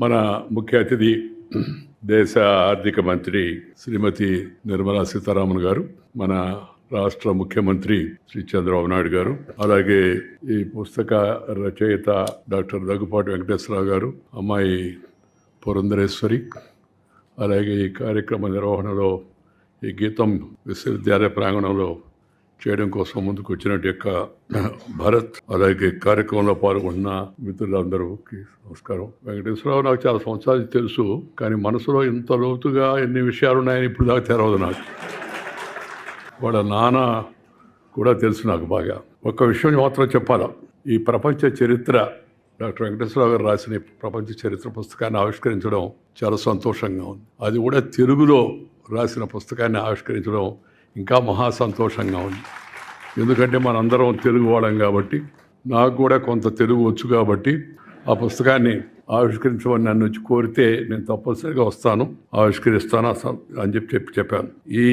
మన ముఖ్య అతిథి దేశ ఆర్థిక మంత్రి శ్రీమతి నిర్మలా సీతారామన్ గారు, మన రాష్ట్ర ముఖ్యమంత్రి శ్రీ చంద్రబాబు నాయుడు గారు, అలాగే ఈ పుస్తక రచయిత డాక్టర్ దగ్గుపాటి వెంకటేశ్వరరావు గారు, అమ్మాయి పురంధరేశ్వరి, అలాగే ఈ కార్యక్రమ నిర్వహణలో ఈ గీతం విశ్వవిద్యాలయ ప్రాంగణంలో చేయడం కోసం ముందుకు వచ్చినట్టు యొక్క భరత్, అలాగే కార్యక్రమంలో పాల్గొన్న మిత్రులందరికీ నమస్కారం. వెంకటేశ్వరరావు నాకు చాలా సంవత్సరాలు తెలుసు, కానీ మనసులో ఇంత లోతుగా ఎన్ని విషయాలు ఉన్నాయని ఇప్పుడు దాకా తెరవదు నాకు. వాళ్ళ నాన్న కూడా తెలుసు నాకు బాగా. ఒక్క విషయం మాత్రం చెప్పాలా, ఈ ప్రపంచ చరిత్ర డాక్టర్ వెంకటేశ్వరరావు గారు రాసిన ప్రపంచ చరిత్ర పుస్తకాన్ని ఆవిష్కరించడం చాలా సంతోషంగా ఉంది. అది కూడా తెలుగులో రాసిన పుస్తకాన్ని ఆవిష్కరించడం ఇంకా మహా సంతోషంగా ఉంది. ఎందుకంటే మనందరం తెలుగు వాళ్ళం కాబట్టి, నాకు కూడా కొంత తెలుగు వచ్చు కాబట్టి ఆ పుస్తకాన్ని ఆవిష్కరించమని నన్ను వచ్చి కోరితే నేను తప్పనిసరిగా వస్తాను, ఆవిష్కరిస్తాను అని చెప్పాను. ఈ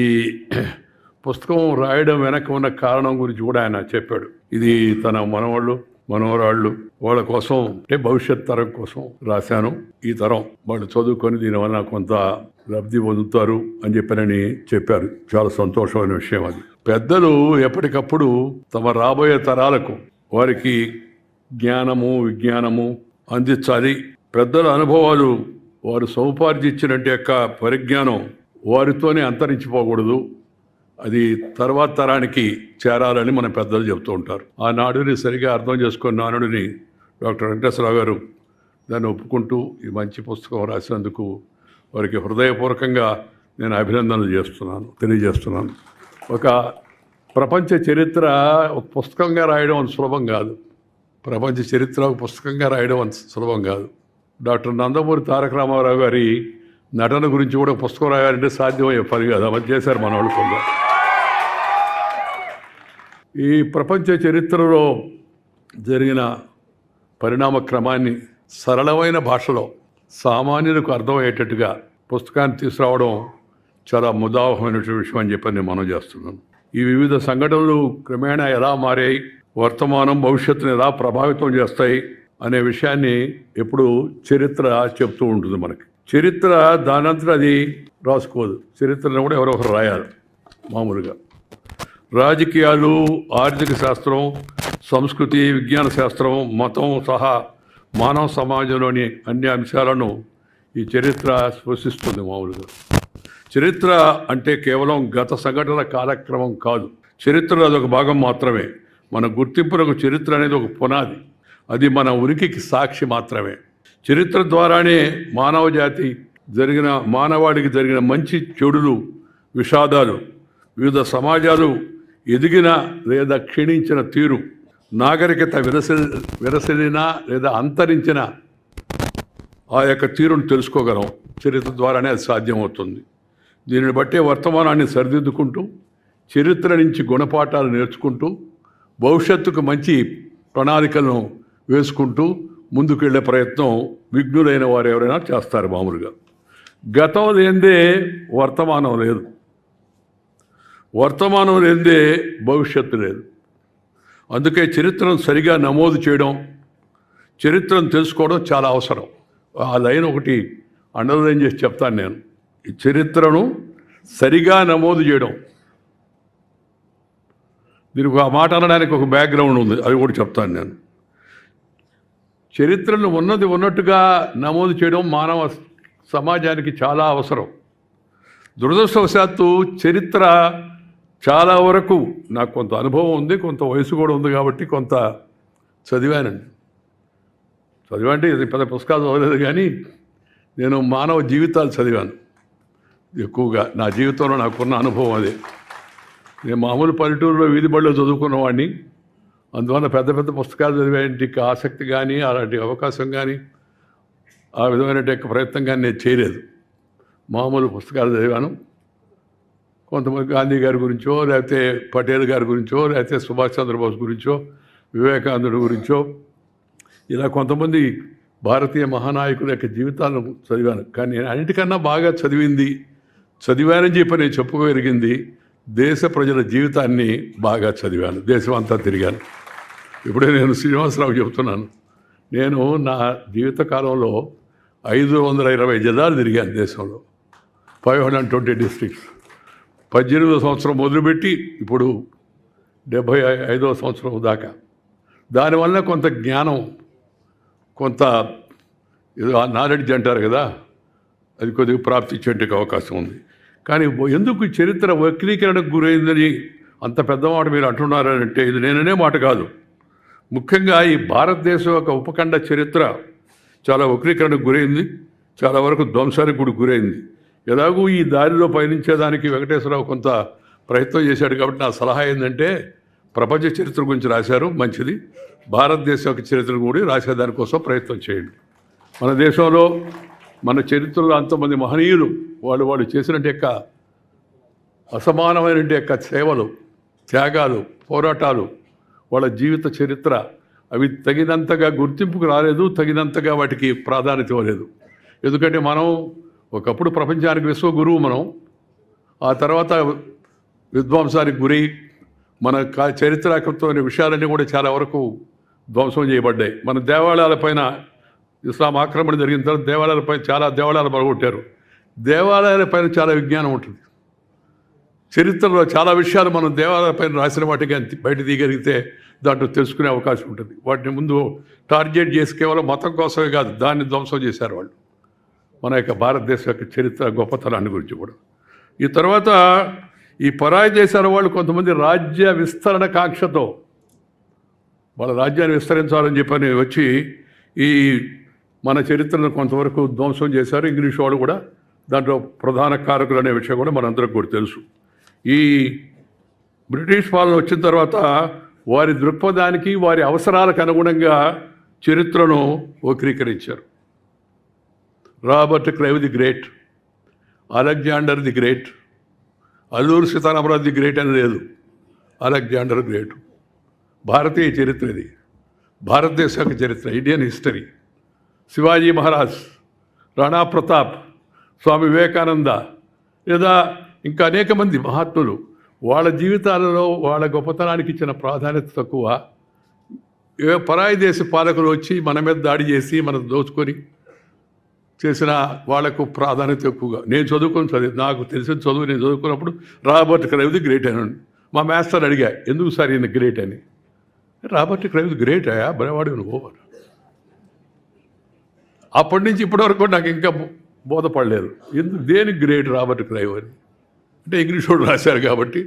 పుస్తకం రాయడం వెనక ఉన్న కారణం గురించి కూడా ఆయన చెప్పాడు. ఇది తన మనవరాళ్ళు వాళ్ళ కోసం, అంటే భవిష్యత్ తరం కోసం రాశాను. ఈ తరం వాళ్ళు చదువుకొని దీనివల్ల కొంత లబ్ధి పొందుతారు అని చెప్పారు. చాలా సంతోషమైన విషయం అది. పెద్దలు ఎప్పటికప్పుడు తమ రాబోయే తరాలకు వారికి జ్ఞానము విజ్ఞానము అందించాలి. పెద్దల అనుభవాలు, వారు సముపార్జించినట్టు యొక్క పరిజ్ఞానం వారితోనే అంతరించిపోకూడదు, అది తర్వాత తరానికి చేరాలని మన పెద్దలు చెబుతూ ఉంటారు. ఆ నాడుని సరిగా అర్థం చేసుకున్న నానుడిని డాక్టర్ వెంకటేశ్వరరావు గారు దాన్ని ఒప్పుకుంటూ ఈ మంచి పుస్తకం రాసినందుకు వారికి హృదయపూర్వకంగా నేను అభినందనలు తెలియజేస్తున్నాను. ఒక ప్రపంచ చరిత్ర ఒక పుస్తకంగా రాయడం అంత సులభం కాదు. ప్రపంచ చరిత్ర ఒక పుస్తకంగా రాయడం అంత సులభం కాదు. డాక్టర్ నందమూరి తారక రామారావు గారి నటన గురించి కూడా పుస్తకం రాయాలంటే సాధ్యమయ్యే పని కాదు. అమలు చేశారు మన వాళ్ళు కొందరు. ఈ ప్రపంచ చరిత్రలో జరిగిన పరిణామ క్రమాన్ని సరళమైన భాషలో సామాన్యులకు అర్థమయ్యేటట్టుగా పుస్తకాన్ని తీసుకురావడం చాలా ముదావహమైన విషయం అని చెప్పి నేను మనం చేస్తున్నాను. ఈ వివిధ సంఘటనలు క్రమేణా ఎలా మారాయి, వర్తమానం భవిష్యత్తును ఎలా ప్రభావితం చేస్తాయి అనే విషయాన్ని ఎప్పుడు చరిత్ర చెప్తూ ఉంటుంది మనకి. చరిత్ర దానంతరం అది రాసుకోదు. చరిత్రను కూడా ఎవరో ఒకరు రాయాలి. మామూలుగా రాజకీయాలు, ఆర్థిక శాస్త్రం, సంస్కృతి, విజ్ఞాన శాస్త్రం, మతం సహా మానవ సమాజంలోని అన్ని అంశాలను ఈ చరిత్ర స్పృశిస్తుంది. మామూలుగా చరిత్ర అంటే కేవలం గత సంఘటనల కాలక్రమం కాదు. చరిత్ర అదొక భాగం మాత్రమే. మన గుర్తింపులకు చరిత్ర అనేది ఒక పునాది. అది మన ఉనికికి సాక్షి మాత్రమే. చరిత్ర ద్వారానే మానవాడికి జరిగిన మంచి చెడులు, విషాదాలు, వివిధ సమాజాలు ఎదిగిన లేదా క్షీణించిన తీరు, నాగరికత విరసిల్లిన లేదా అంతరించిన ఆ యొక్క తీరును తెలుసుకోగలం. చరిత్ర ద్వారానే అది సాధ్యమవుతుంది. దీనిని బట్టే వర్తమానాన్ని సరిదిద్దుకుంటూ, చరిత్ర నుంచి గుణపాఠాలు నేర్చుకుంటూ, భవిష్యత్తుకు మంచి ప్రణాళికలను వేసుకుంటూ ముందుకు వెళ్ళే ప్రయత్నం విఘ్నులైన వారు ఎవరైనా చేస్తారు. మామూలుగా గతం లేదే వర్తమానం లేదు, వర్తమానం లేదే భవిష్యత్తు లేదు. అందుకే చరిత్రను సరిగా నమోదు చేయడం, చరిత్రను తెలుసుకోవడం చాలా అవసరం. ఆ లైన్ ఒకటి అండర్లైన్ చేసి చెప్తాను నేను. ఈ చరిత్రను సరిగా నమోదు చేయడం, దీనికి ఆ మాట అనడానికి ఒక బ్యాక్గ్రౌండ్ ఉంది, అది కూడా చెప్తాను నేను. చరిత్రను ఉన్నట్టుగా నమోదు చేయడం మానవ సమాజానికి చాలా అవసరం. దురదృష్టవశాత్తు చరిత్ర చాలా వరకు నాకు కొంత అనుభవం ఉంది, కొంత వయసు కూడా ఉంది కాబట్టి కొంత చదివానండి. చదివంటే ఇది పెద్ద పుస్తకాలు చదవలేదు, కానీ నేను మానవ జీవితాలు చదివాను ఎక్కువగా. నా జీవితంలో నాకున్న అనుభవం అదే. నేను మామూలు పల్లెటూరులో వీధి బడిలో చదువుకున్నవాడిని. అందువల్ల పెద్ద పెద్ద పుస్తకాలు చదివేంటికి ఆసక్తి కానీ, అలాంటి అవకాశం కానీ, ఆ విధమైన ప్రయత్నం కానీ నేను చేయలేదు. మామూలు పుస్తకాలు చదివాను. కొంతమంది గాంధీ గారి గురించో, లేకపోతే పటేల్ గారి గురించో, లేకపోతే సుభాష్ చంద్రబోస్ గురించో, వివేకానందుడి గురించో, ఇలా కొంతమంది భారతీయ మహానాయకుల యొక్క జీవితాలను చదివాను. కానీ నేను అన్నిటికన్నా బాగా చదివానని చెప్పి నేను చెప్పుకోగలిగింది దేశ ప్రజల జీవితాన్ని బాగా చదివాను. దేశం అంతా తిరిగాను. ఇప్పుడే నేను శ్రీనివాసరావు చెబుతున్నాను, నేను నా జీవితకాలంలో 520 జిల్లాలు తిరిగాను దేశంలో, 520 డిస్ట్రిక్ట్స్. 18వ సంవత్సరం మొదలుపెట్టి ఇప్పుడు 75వ సంవత్సరం దాకా. దానివల్ల కొంత జ్ఞానం, కొంత ఏదో నాలెడ్జ్ అంటారు కదా, అది కొద్దిగా ప్రాప్తించేందుకు అవకాశం ఉంది. కానీ ఎందుకు చరిత్ర వక్రీకరణకు గురైందని అంత పెద్ద మాట మీరు అంటున్నారంటే ఇది నేననే మాట కాదు. ముఖ్యంగా ఈ భారతదేశం యొక్క ఉపఖండ చరిత్ర చాలా వక్రీకరణకు గురైంది, చాలా వరకు ధ్వంసానికి కూడా గురైంది. ఎలాగూ ఈ దారిలో పయనించేదానికి వెంకటేశ్వరరావు కొంత ప్రయత్నం చేశాడు. కాబట్టి నా సలహా ఏంటంటే ప్రపంచ చరిత్ర గురించి రాశారు, మంచిది. భారతదేశం యొక్క చరిత్ర కూడా రాసేదానికోసం ప్రయత్నం చేయండి. మన దేశంలో మన చరిత్రలో అంతమంది మహనీయులు వాళ్ళు చేసినట్టు యొక్క అసమానమైన యొక్క సేవలు, త్యాగాలు, పోరాటాలు, వాళ్ళ జీవిత చరిత్ర అవి తగినంతగా గుర్తింపుకు రాలేదు, తగినంతగా వాటికి ప్రాధాన్యత ఇవ్వలేదు. ఎందుకంటే మనం ఒకప్పుడు ప్రపంచానికి విశ్వగురువు మనం, ఆ తర్వాత విధ్వంసానికి గురి, మన చరిత్రాత్మకమైన విషయాలన్నీ కూడా చాలా వరకు ధ్వంసం చేయబడ్డాయి. మన దేవాలయాలపైన ఇస్లాం ఆక్రమణ జరిగిన తర్వాత చాలా దేవాలయాలు పడగొట్టారు. దేవాలయాలపైన చాలా విజ్ఞానం ఉంటుంది. చరిత్రలో చాలా విషయాలు మనం దేవాలయాలపైన రాసిన వాటికి బయట తీయగలిగితే దాంట్లో తెలుసుకునే అవకాశం ఉంటుంది. వాటిని ముందు టార్గెట్ చేసి కేవలం మతం కోసమే కాదు, దాన్ని ధ్వంసం చేశారు వాళ్ళు. మన యొక్క భారతదేశం యొక్క చరిత్ర గొప్పతనాన్ని గురించి కూడా. ఈ తర్వాత ఈ పరాయి దేశాల వాళ్ళు కొంతమంది రాజ్య విస్తరణ కాంక్షతో వాళ్ళ రాజ్యాన్ని విస్తరించాలని చెప్పని వచ్చి ఈ మన చరిత్రను కొంతవరకు ధ్వంసం చేశారు. ఇంగ్లీష్ వాళ్ళు కూడా దాంట్లో ప్రధాన కారకులు అనే విషయం కూడా మనందరికి కూడా తెలుసు. ఈ బ్రిటిష్ పాలన వచ్చిన తర్వాత వారి దృక్పథానికి, వారి అవసరాలకు అనుగుణంగా చరిత్రను వక్రీకరించారు. Robert Clive the great, Alexander the great, Alluri Sitarama Raju the great అని లేదు, అలెగ్జాండర్ గ్రేట్. భారతీయ చరిత్ర ఇది, భారతదేశ యొక్క చరిత్ర, ఇండియన్ హిస్టరీ. శివాజీ మహారాజ్, రాణా ప్రతాప్, స్వామి వివేకానంద, లేదా ఇంకా అనేక మంది మహాత్ములు వాళ్ళ జీవితాలలో వాళ్ళ గొప్పతనానికి ఇచ్చిన ప్రాధాన్యత తక్కువ. పరాయి దేశ పాలకులు వచ్చి మన మీద దాడి చేసి మనం దోచుకొని చేసిన వాళ్లకు ప్రాధాన్యత ఎక్కువగా. నేను నాకు తెలిసిన చదువు నేను చదువుకున్నప్పుడు రాబర్ట్ క్లైవ్ ది గ్రేట్ అని మా మాస్టర్ అడిగా, ఎందుకు సార్ ఈయన గ్రేట్ అని. రాబర్ట్ క్లైవ్ ది గ్రేట్ అయ్యా, బలవాడు నువ్వు. అప్పటి నుంచి ఇప్పటివరకు నాకు ఇంకా బోధపడలేదు దేనికి గ్రేట్ రాబర్ట్ క్లైవ్ అని. అంటే ఇంగ్లీష్ వాళ్ళు రాశారు కాబట్టి,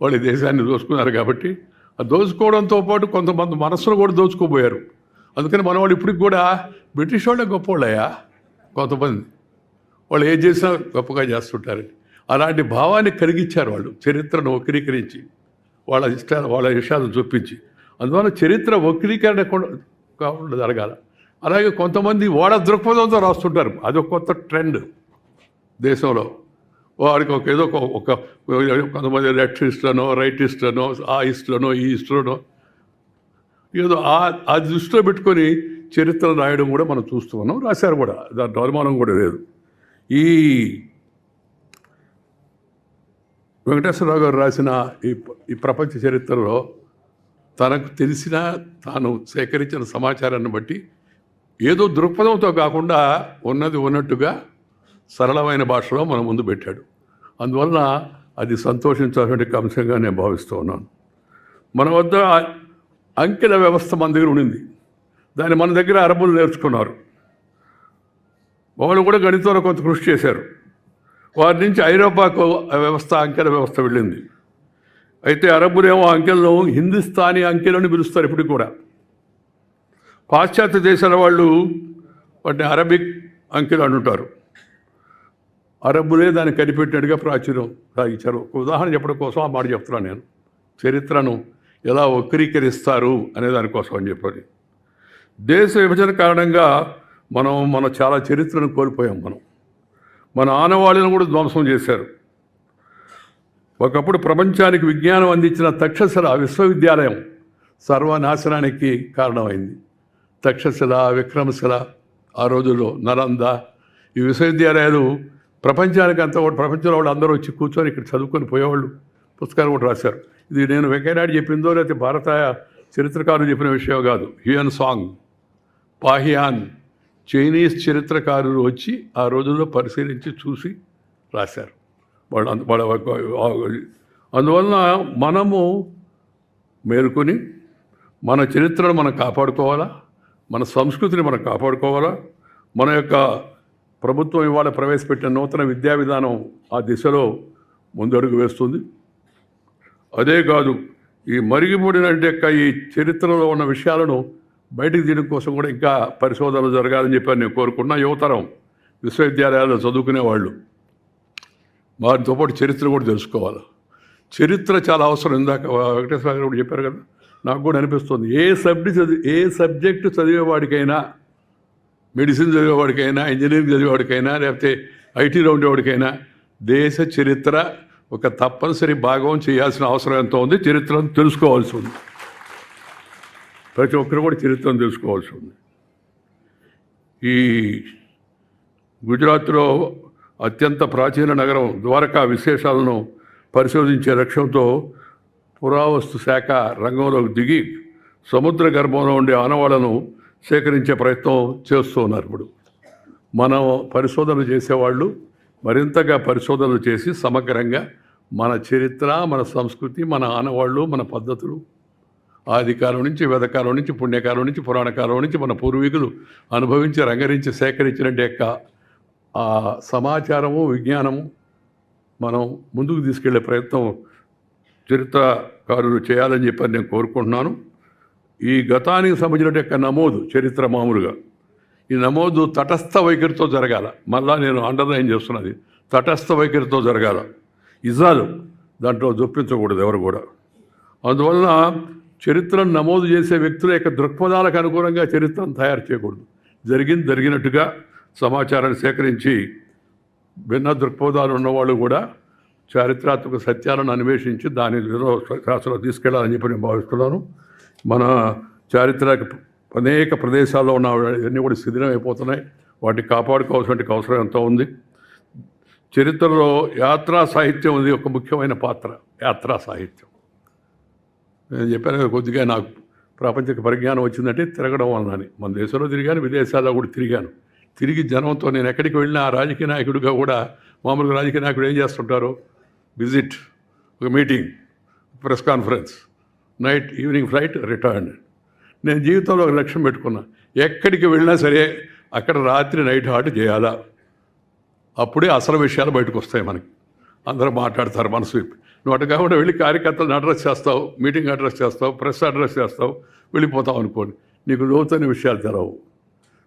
వాళ్ళు దేశాన్ని దోచుకున్నారు కాబట్టి. ఆ దోచుకోవడంతో పాటు కొంతమంది మనస్సును కూడా దోచుకోబోయారు. అందుకని మన వాళ్ళు ఇప్పటికి కూడా బ్రిటిష్ వాళ్ళే గొప్పవాళ్ళయ్యా, కొంతమంది వాళ్ళు ఏం చేసినా గొప్పగా చేస్తుంటారని అలాంటి భావాన్ని కలిగించారు వాళ్ళు, చరిత్రను వక్రీకరించి వాళ్ళ విషయాలను చూపించి. అందువల్ల చరిత్ర వక్రీకరణ కాకుండా జరగాల. అలాగే కొంతమంది వాళ్ళ దృక్పథంతో రాస్తుంటారు, అదొక కొత్త ట్రెండ్ దేశంలో. వారికి ఏదో ఒక కొంతమంది లెఫ్టిస్ట్లనో, రైటిస్ట్లనో, ఆ ఇస్ట్లనో, ఈ ఇస్ట్లనో ఏదో ఆ దృష్టిలో పెట్టుకొని చరిత్ర రాయడం కూడా మనం చూస్తూ ఉన్నాం, రాశారు కూడా, దాంట్లో అనుమానం కూడా లేదు. ఈ వెంకటేశ్వరరావు గారు రాసిన ఈ ప్రపంచ చరిత్రలో తనకు తెలిసిన, తాను సేకరించిన సమాచారాన్ని బట్టి ఏదో దృక్పథంతో కాకుండా ఉన్నది ఉన్నట్టుగా సరళమైన భాషలో మన ముందు పెట్టాడు. అందువలన అది సంతోషించాల్సిన అంశంగా నేను భావిస్తూ ఉన్నాను. మన వద్ద అంకెల వ్యవస్థ మన దగ్గర ఉండింది, దాన్ని మన దగ్గర అరబ్బులు నేర్చుకున్నారు. వాళ్ళు కూడా గణితంలో కొంత కృషి చేశారు. వారి నుంచి ఐరోపాకు వ్యవస్థ, అంకెల వ్యవస్థ వెళ్ళింది. అయితే అరబ్బులేమో అంకెలను హిందుస్థానీ అంకెలని పిలుస్తారు ఇప్పటికి కూడా. పాశ్చాత్య దేశాల వాళ్ళు వాటిని అరబిక్ అంకెలు అంటుంటారు. అరబ్బులే దాన్ని కనిపెట్టినట్టుగా ప్రాచుర్యం సాగించారు. ఒక ఉదాహరణ చెప్పడం కోసం ఆ మాట చెప్తున్నాను నేను. చరిత్రను ఎలా వక్రీకరిస్తారు అనే దానికోసం అని చెప్పాలి. దేశ విభజన కారణంగా మన చాలా చరిత్రను కోల్పోయాం. మన ఆనవాళ్ళను కూడా ధ్వంసం చేశారు. ఒకప్పుడు ప్రపంచానికి విజ్ఞానం అందించిన తక్షశిల విశ్వవిద్యాలయం సర్వనాశనానికి కారణమైంది. తక్షశిల, విక్రమశిల, ఆ రోజుల్లో నలంద, ఈ విశ్వవిద్యాలయాలు ప్రపంచానికి అంతా కూడా, ప్రపంచంలో వాళ్ళు అందరూ వచ్చి కూర్చొని ఇక్కడ చదువుకొని పోయేవాళ్ళు. పుస్తకాలు కూడా రాశారు. ఇది నేను వెంకయ్యనాయుడు చెప్పిందో లేకపోతే భారత చరిత్రకారులు చెప్పిన విషయం కాదు. హ్యూయన్ సాంగ్, పాహియాన్, చైనీస్ చరిత్రకారులు వచ్చి ఆ రోజుల్లో పరిశీలించి చూసి రాశారు. అందువలన మనము మేలుకొని మన చరిత్రను మనం కాపాడుకోవాలా, మన సంస్కృతిని మనం కాపాడుకోవాలా. మన యొక్క ప్రభుత్వం ఇవాళ ప్రవేశపెట్టిన నూతన విద్యా విధానం ఆ దిశలో ముందడుగు వేస్తుంది. అదే కాదు, ఈ మరిగిపోడిన ఈ చరిత్రలో ఉన్న విషయాలను బయటికి తీయడం కోసం కూడా ఇంకా పరిశోధనలు జరగాలని చెప్పి నేను కోరుకున్నా. యువతరం విశ్వవిద్యాలయాల్లో చదువుకునే వాళ్ళు వారితో పాటు చరిత్ర కూడా తెలుసుకోవాలి. చరిత్ర చాలా అవసరం. ఇందాక వెంకటేశ్వర గారు కూడా చెప్పారు కదా, నాకు కూడా అనిపిస్తుంది. ఏ సబ్జెక్టు చదివేవాడికైనా, మెడిసిన్ చదివేవాడికైనా, ఇంజనీరింగ్ చదివేవాడికైనా, లేకపోతే ఐటీలో ఉండేవాడికైనా దేశ చరిత్ర ఒక తప్పనిసరి భాగం చేయాల్సిన అవసరం ఎంతో ఉంది. చరిత్రను తెలుసుకోవాల్సి ఉంది. ప్రతి ఒక్కరు కూడా చరిత్రను తెలుసుకోవాల్సి ఉంది. ఈ గుజరాత్లో అత్యంత ప్రాచీన నగరం ద్వారకా విశేషాలను పరిశోధించే లక్ష్యంతో పురావస్తు శాఖ రంగంలోకి దిగి సముద్ర గర్భంలో ఉండే ఆనవాళ్లను సేకరించే ప్రయత్నం చేస్తూ ఉన్నారు. ఇప్పుడు మనం పరిశోధనలు చేసేవాళ్ళు మరింతగా పరిశోధనలు చేసి సమగ్రంగా మన చరిత్ర, మన సంస్కృతి, మన ఆనవాళ్ళు, మన పద్ధతులు ఆదికాలం నుంచి, వేదకాలం నుంచి, పుణ్యకాలం నుంచి, పురాణకాలం నుంచి మన పూర్వీకులు అనుభవించి, రంగరించి, సేకరించిన ఆ సమాచారము, విజ్ఞానము మనం ముందుకు తీసుకెళ్లే ప్రయత్నం చరిత్రకారులు చేయాలని చెప్పి నేను కోరుకుంటున్నాను. ఈ గతానికి సంబంధించిన నమోదు చరిత్ర మామూలుగా ఈ నమోదు తటస్థ వైఖరితో జరగాల. మళ్ళా నేను అండర్లైన్ చేస్తున్నది, తటస్థ వైఖరితో జరగాల. ఇజాలు దాంట్లో జొప్పించకూడదు ఎవరు కూడా. అందువలన చరిత్రను నమోదు చేసే వ్యక్తుల యొక్క దృక్పథాలకు అనుగుణంగా చరిత్రను తయారు చేయకూడదు. జరిగినట్టుగా సమాచారాన్ని సేకరించి భిన్న దృక్పథాలు ఉన్నవాళ్ళు కూడా చారిత్రాత్మక సత్యాలను అన్వేషించి దాని శాస్త్రంలో తీసుకెళ్లాలని చెప్పి నేను భావిస్తున్నాను. మన చారిత్రక అనేక ప్రదేశాల్లో ఉన్న అన్నీ కూడా శిథిలం అయిపోతున్నాయి. వాటిని కాపాడుకోవాల్సిన అవసరం ఎంతో ఉంది. చరిత్రలో యాత్రా సాహిత్యం ఉంది ఒక ముఖ్యమైన పాత్ర. యాత్రా సాహిత్యం నేను చెప్పాను కొద్దిగా నాకు ప్రాపంచిక పరిజ్ఞానం వచ్చిందంటే తిరగడం వలనని. మన దేశంలో తిరిగాను, విదేశాల్లో కూడా తిరిగాను. తిరిగి జనంతో నేను ఎక్కడికి వెళ్ళినా రాజకీయ నాయకుడిగా కూడా, మామూలుగా రాజకీయ నాయకుడు ఏం చేస్తుంటారు, విజిట్, ఒక meeting, press conference, night evening flight, return. నేను జీవితంలో ఒక లక్ష్యం పెట్టుకున్నా, ఎక్కడికి వెళ్ళినా సరే అక్కడ రాత్రి నైట్ హాల్ట్ చేయాలా. అప్పుడే అసలు విషయాలు బయటకు వస్తాయి. మనకి అందరూ మాట్లాడతారు మనసు విప్పి. నువ్వు అటు కాకుండా వెళ్ళి కార్యకర్తలను అడ్రస్ చేస్తావు, మీటింగ్ అడ్రస్ చేస్తావు, ప్రెస్ అడ్రస్ చేస్తావు, వెళ్ళిపోతావు అనుకోండి, నీకు లోతైన విషయాలు తెలవు.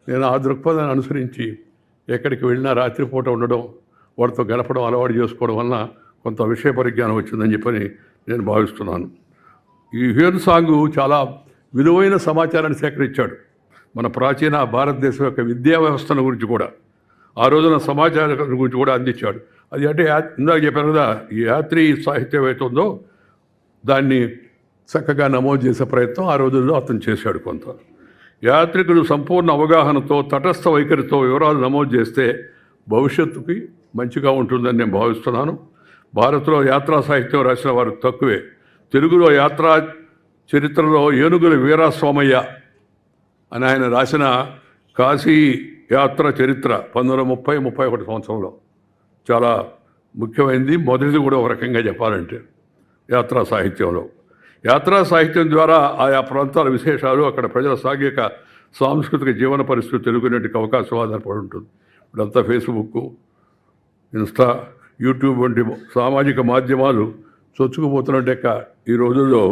నేను ఆ దృక్పథాన్ని అనుసరించి ఎక్కడికి వెళ్ళినా రాత్రిపూట ఉండడం, వాడితో గడపడం అలవాటు చేసుకోవడం వలన కొంత విషయ పరిజ్ఞానం వచ్చిందని చెప్పని నేను భావిస్తున్నాను. ఈ హ్యూయన్ సాంగ్ చాలా విలువైన సమాచారాన్ని సేకరించాడు. మన ప్రాచీన భారతదేశం యొక్క విద్యా వ్యవస్థను గురించి కూడా, ఆ రోజున సమాచారం గురించి కూడా అందించాడు. అది అంటే ఇందాక చెప్పాను కదా, ఈ యాత్రీ సాహిత్యం ఏతుందో దాన్ని చక్కగా నమోదు చేసే ప్రయత్నం ఆ రోజుల్లో అతను చేశాడు. కొంత యాత్రికులు సంపూర్ణ అవగాహనతో, తటస్థ వైఖరితో వివరాలు నమోదు చేస్తే భవిష్యత్తుకి మంచిగా ఉంటుందని నేను భావిస్తున్నాను. భారత్లో యాత్రా సాహిత్యం రాసిన వారు తక్కువే. తెలుగులో యాత్రా చరిత్రలో ఏనుగుల వీరాస్వామయ్య అని ఆయన రాసిన కాశీ యాత్ర చరిత్ర 1930-31 సంవత్సరంలో చాలా ముఖ్యమైనది. మొదటిది కూడా ఒక రకంగా చెప్పాలంటే యాత్రా సాహిత్యంలో. యాత్రా సాహిత్యం ద్వారా ఆయా ప్రాంతాల విశేషాలు, అక్కడ ప్రజల సాంఘిక సాంస్కృతిక జీవన పరిస్థితి తెలుగునేటికి అవకాశం ఆధారపడి ఉంటుంది. ఇప్పుడంతా ఫేస్బుక్, ఇన్స్టా, యూట్యూబ్ వంటి సామాజిక మాధ్యమాలు చొచ్చుకుపోతున్నట్టే ఈ రోజుల్లో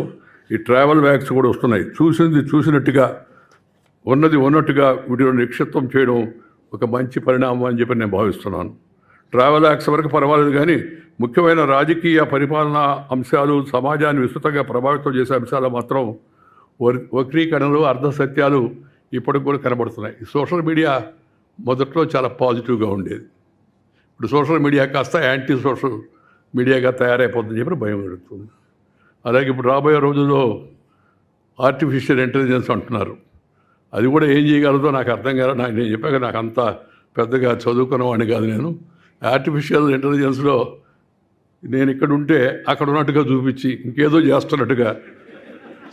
ఈ ట్రావెల్ బ్యాగ్స్ కూడా వస్తున్నాయి. చూసింది చూసినట్టుగా, ఉన్నది ఉన్నట్టుగా వీటిలో నిక్షిప్తం చేయడం ఒక మంచి పరిణామం అని చెప్పి నేను భావిస్తున్నాను. ట్రావెల్ యాక్స్ వరకు పర్వాలేదు, కానీ ముఖ్యమైన రాజకీయ పరిపాలనా అంశాలు, సమాజాన్ని విస్తృతంగా ప్రభావితం చేసే అంశాలు మాత్రం వక్రీకరణలు, అర్ధసత్యాలు ఇప్పటికి కూడా కనబడుతున్నాయి. ఈ సోషల్ మీడియా మొదట్లో చాలా పాజిటివ్గా ఉండేది. ఇప్పుడు సోషల్ మీడియా కాస్త యాంటీ సోషల్ మీడియాగా తయారైపోతుందని చెప్పి భయం కలుగుతుంది. అలాగే ఇప్పుడు రాబోయే రోజుల్లో ఆర్టిఫిషియల్ ఇంటెలిజెన్స్ అంటున్నారు. అది కూడా ఏం చేయగలదో నాకు అర్థం కాదు. నేను చెప్పాక నాకు అంత పెద్దగా చదువుకున్నవాడిని కాదు నేను. ఆర్టిఫిషియల్ ఇంటెలిజెన్స్లో నేను ఇక్కడ ఉంటే అక్కడ ఉన్నట్టుగా చూపించి ఇంకేదో చేస్తున్నట్టుగా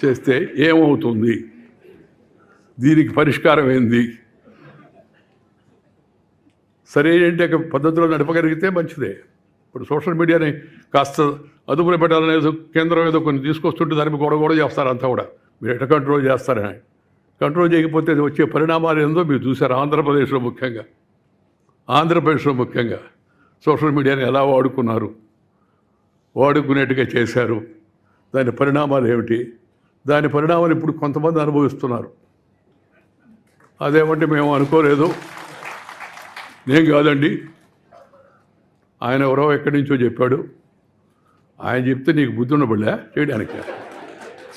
చేస్తే ఏమవుతుంది, దీనికి పరిష్కారం ఏంది, సరైన పద్ధతిలో నడపగలిగితే మంచిదే. ఇప్పుడు సోషల్ మీడియాని కాస్త అదుపులో పెట్టాలనేది కేంద్రం ఏదో కొన్ని తీసుకొస్తుంటే దానికి గొడవ చేస్తారు అంతా కూడా. మీరు ఎట్లా కంట్రోల్ చేస్తారని. కంట్రోల్ చేయకపోతే వచ్చే పరిణామాలు ఏందో మీరు చూశారు. ఆంధ్రప్రదేశ్లో ముఖ్యంగా సోషల్ మీడియాని ఎలా వాడుకునేట్టుగా చేశారు. దాని పరిణామాలు ఏమిటి? దాని పరిణామాలు ఇప్పుడు కొంతమంది అనుభవిస్తున్నారు. అదేమంటే మేము అనుకోలేదు, నేను కాదండి, ఆయన ఎవరో ఎక్కడి నుంచో చెప్పాడు, ఆయన చెప్తే నీకు బుద్ధి ఉండబడలే చేయడానికి.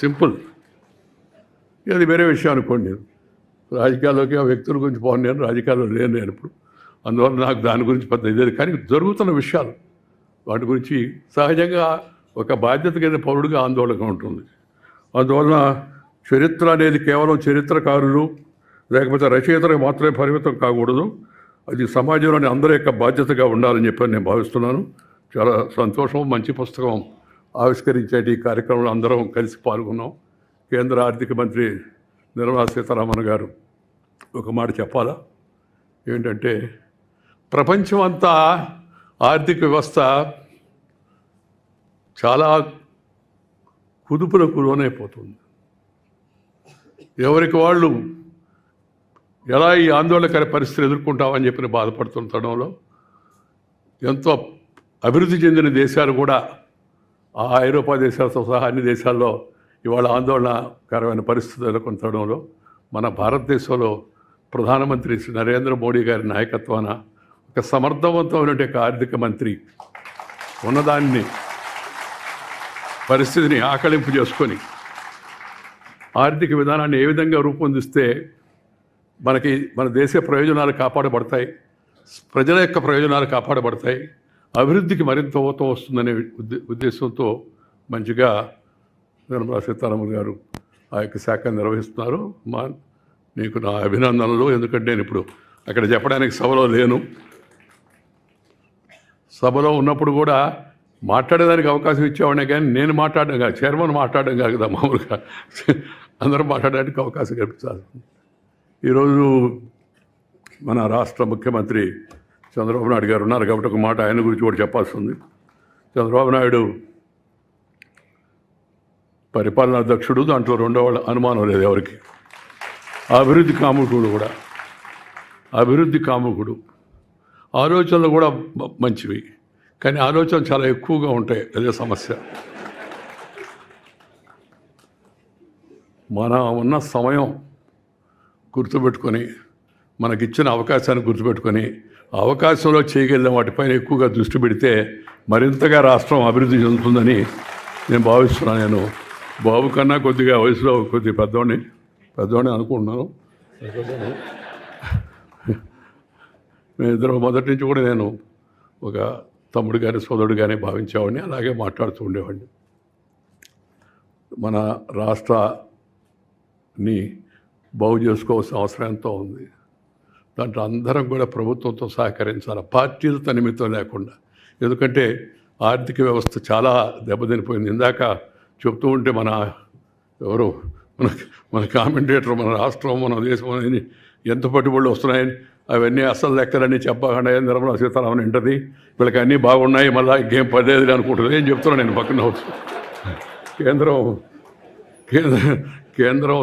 సింపుల్. అది వేరే విషయం అనుకోండి. రాజకీయాల్లోకి ఆ వ్యక్తుల గురించి నేను రాజకీయాల్లో లేను ఇప్పుడు, అందువల్ల నాకు దాని గురించి పెద్ద ఇదేది. కానీ జరుగుతున్న విషయాలు వాటి గురించి సహజంగా ఒక బాధ్యత కింద పౌరుడిగా ఆందోళనగా ఉంటుంది. అందువలన చరిత్ర అనేది కేవలం చరిత్రకారులు లేకపోతే రచయితలకు మాత్రమే పరిమితం కాకూడదు. అది సమాజంలోని అందరి యొక్క బాధ్యతగా ఉండాలని చెప్పి నేను భావిస్తున్నాను. చాలా సంతోషం. మంచి పుస్తకం ఆవిష్కరించే ఈ కార్యక్రమంలో అందరం కలిసి పాల్గొన్నాం. కేంద్ర ఆర్థిక మంత్రి నిర్మలా సీతారామన్ గారు ఒక మాట చెప్పాలా, ఏంటంటే ప్రపంచం అంతా ఆర్థిక వ్యవస్థ చాలా కుదుపులకు లోనైపోతుంది. ఎవరికి వాళ్ళు ఎలా ఈ ఆందోళనకర పరిస్థితులు ఎదుర్కొంటామని చెప్పి బాధపడుతున్న తరుణంలో ఎంతో అభివృద్ధి చెందిన దేశాలు కూడా ఆ ఐరోపా దేశాలతో సహా అన్ని దేశాల్లో ఇవాళ ఆందోళనకరమైన పరిస్థితులు ఎదుర్కొన్న తరుణంలో మన భారతదేశంలో ప్రధానమంత్రి శ్రీ నరేంద్ర మోడీ గారి నాయకత్వాన ఒక సమర్థవంతమైన ఆర్థిక మంత్రి ఉన్నదాన్ని పరిస్థితిని ఆకలింపు చేసుకొని ఆర్థిక విధానాన్ని ఏ విధంగా రూపొందిస్తే మన దేశ ప్రయోజనాలు కాపాడబడతాయి, ప్రజల యొక్క ప్రయోజనాలు కాపాడబడతాయి, అభివృద్ధికి మరింత ఊతం వస్తుందనే ఉద్దేశంతో మంచిగా నిర్మలా సీతారామన్ గారు ఆ యొక్క శాఖను నిర్వహిస్తున్నారు. నీకు నా అభినందనలు. ఎందుకంటే నేను ఇప్పుడు అక్కడ చెప్పడానికి సభలో లేను. సభలో ఉన్నప్పుడు కూడా మాట్లాడేదానికి అవకాశం ఇచ్చేవాడినే, కానీ నేను మాట్లాడడం కాదు, చైర్మన్ మాట్లాడడం కాదు కదా, మామూలుగా అందరూ మాట్లాడడానికి అవకాశం కల్పించాలి. ఈరోజు మన రాష్ట్ర ముఖ్యమంత్రి చంద్రబాబు నాయుడు గారు ఉన్నారు కాబట్టి ఒక మాట ఆయన గురించి కూడా చెప్పాల్సి ఉంది. చంద్రబాబు నాయుడు పరిపాలనా దక్షుడు, దాంట్లో రెండవ అనుమానం లేదు ఎవరికి. అభివృద్ధి కాముకుడు, ఆలోచనలు కూడా మంచివి, కానీ ఆలోచనలు చాలా ఎక్కువగా ఉంటాయి. అదే సమస్య. మన ఉన్న సమయం గుర్తుపెట్టుకొని, మనకిచ్చిన అవకాశాన్ని గుర్తుపెట్టుకొని, అవకాశంలో చేయగలిగిన వాటిపైన ఎక్కువగా దృష్టి పెడితే మరింతగా రాష్ట్రం అభివృద్ధి చెందుతుందని నేను భావిస్తున్నాను. నేను బాబు కన్నా కొద్దిగా వయసులో కొద్దిగా పెద్దవాడిని అనుకుంటున్నాను. మేమిద్దరం మొదటి నుంచి కూడా నేను ఒక తమ్ముడు కానీ సోదరుడు కానీ భావించేవాడిని, అలాగే మాట్లాడుతూ ఉండేవాడిని. మన రాష్ట్రాన్ని బాగు చేసుకోవాల్సిన అవసరం ఎంతో ఉంది. దాంట్లో అందరం కూడా ప్రభుత్వంతో సహకరించాలి, పార్టీలతో నిమిత్తం లేకుండా. ఎందుకంటే ఆర్థిక వ్యవస్థ చాలా దెబ్బతినిపోయింది. ఇందాక చెప్తూ ఉంటే మన కామెంటేటర్ మన రాష్ట్రం, మన దేశం అని ఎంత పట్టుబడులు వస్తున్నాయని, అవన్నీ అసలు లెక్కలన్నీ చెప్పకుండా నిర్మలా సీతారామన్ ఏంటది, వీళ్ళకి అన్నీ బాగున్నాయి, మళ్ళీ ఇంకేం పదేది అనుకుంటుంది. ఏం చెప్తున్నా నేను పక్కన వచ్చు. కేంద్రం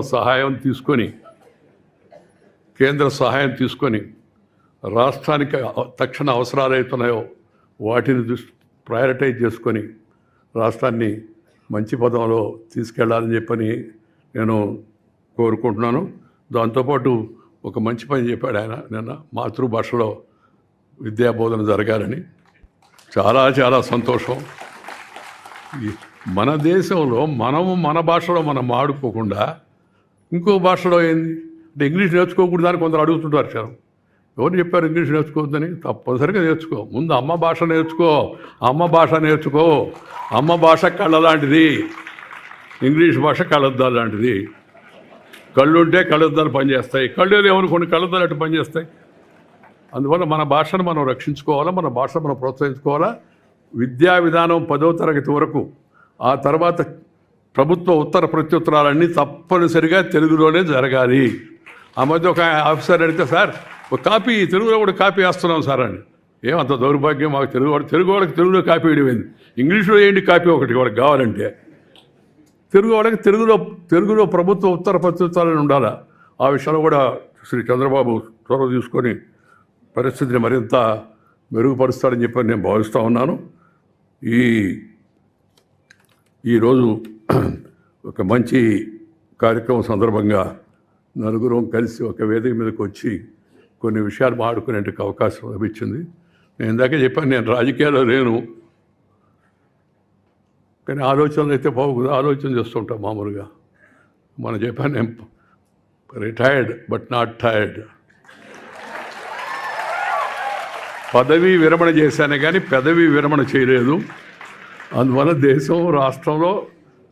సహాయం తీసుకొని రాష్ట్రానికి తక్షణ అవసరాలు అవుతున్నాయో వాటిని ప్రయారిటైజ్ చేసుకొని రాష్ట్రాన్ని మంచి పదంలో తీసుకెళ్లాలని చెప్పని నేను కోరుకుంటున్నాను. దాంతోపాటు ఒక మంచి పని చెప్పాడు ఆయన నిన్న, మాతృభాషలో విద్యాబోధన జరగాలని. చాలా చాలా సంతోషం. మన దేశంలో మన భాషలో మనం ఆడుకోకుండా ఇంకో భాషలో ఏంది అంటే ఇంగ్లీష్ నేర్చుకోకూడదు అని కొందరు అడుగుతుంటారు. సార్ ఎవరు చెప్పారు ఇంగ్లీష్ నేర్చుకోవద్దని? తప్పనిసరిగా నేర్చుకో. ముందు అమ్మ భాష నేర్చుకో. అమ్మ భాష కళ్ళ లాంటిది, ఇంగ్లీష్ భాష కళ్ళద్దాలు లాంటిది. కళ్ళుంటే కళ్ళద్దాలు పనిచేస్తాయి, కళ్ళు ఏమనుకోండి కళ్ళద్దాలు అటు పనిచేస్తాయి. అందువల్ల మన భాషను మనం రక్షించుకోవాలా, మన భాషను మనం ప్రోత్సహించుకోవాలా. విద్యా విధానం 10వ తరగతి వరకు, ఆ తర్వాత ప్రభుత్వ ఉత్తర ప్రత్యుత్తరాలన్నీ తప్పనిసరిగా తెలుగులోనే జరగాలి. ఆ మధ్య ఒక ఆఫీసర్ అడిగితే, సార్ ఒక కాపీ తెలుగులో కూడా కాపీ వేస్తున్నాం సార్ అని. ఏమంత దౌర్భాగ్యం మాకు తెలుగు వాళ్ళకి తెలుగులో కాపీ వేయడం. ఇంగ్లీష్లో ఏంటి కాపీ ఒకటి వాళ్ళకి కావాలంటే. తెలుగు వాళ్ళకి తెలుగులో ప్రభుత్వ ఉత్తర ప్రత్యుత్తరాలు ఉండాలా. ఆ విషయంలో కూడా శ్రీ చంద్రబాబు చొరవ తీసుకొని పరిస్థితిని మరింత మెరుగుపరుస్తాడని చెప్పి నేను భావిస్తూ ఉన్నాను. ఈరోజు ఒక మంచి కార్యక్రమం సందర్భంగా నలుగురం కలిసి ఒక వేదిక మీదకి వచ్చి కొన్ని విషయాలు మాట్లాడుకునే అవకాశం లభించింది. నేను ఇందాకే చెప్పాను, నేను రాజకీయాల్లో లేను, కానీ ఆలోచనలు అయితే బాగుంది, ఆలోచన చేస్తుంటాం మామూలుగా. మనం చెప్పాను, నేను రిటైర్డ్ బట్ నాట్ టైర్డ్. పదవీ విరమణ చేశాను కానీ పెదవి విరమణ చేయలేదు. అందువల్ల దేశం రాష్ట్రంలో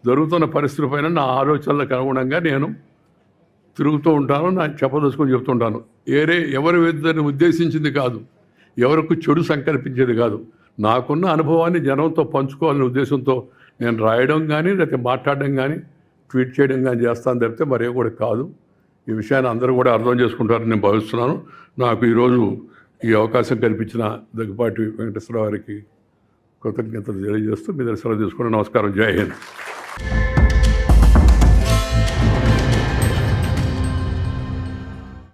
జరుగుతున్న పరిస్థితుల పైన నా ఆలోచనలకు అనుగుణంగా నేను తిరుగుతూ ఉంటాను. నాకు చెప్పదలుచుకొని చెప్తుంటాను. ఎవరి ఇద్దరిని ఉద్దేశించింది కాదు, ఎవరికి చెడు సంకల్పించేది కాదు. నాకున్న అనుభవాన్ని జనంతో పంచుకోవాలనే ఉద్దేశంతో నేను రాయడం కానీ లేకపోతే మాట్లాడడం కానీ ట్వీట్ చేయడం కానీ చేస్తాను తప్పితే మరేం కూడా కాదు. ఈ విషయాన్ని అందరూ కూడా అర్థం చేసుకుంటారని నేను భావిస్తున్నాను. నాకు ఈరోజు ఈ అవకాశం కల్పించిన దగ్గుపాటి వెంకటేశ్వర గారికి కృతజ్ఞతలు తెలియజేస్తూ మీ దగ్గర సెలవు తీసుకుని నమస్కారం. జై హింద్.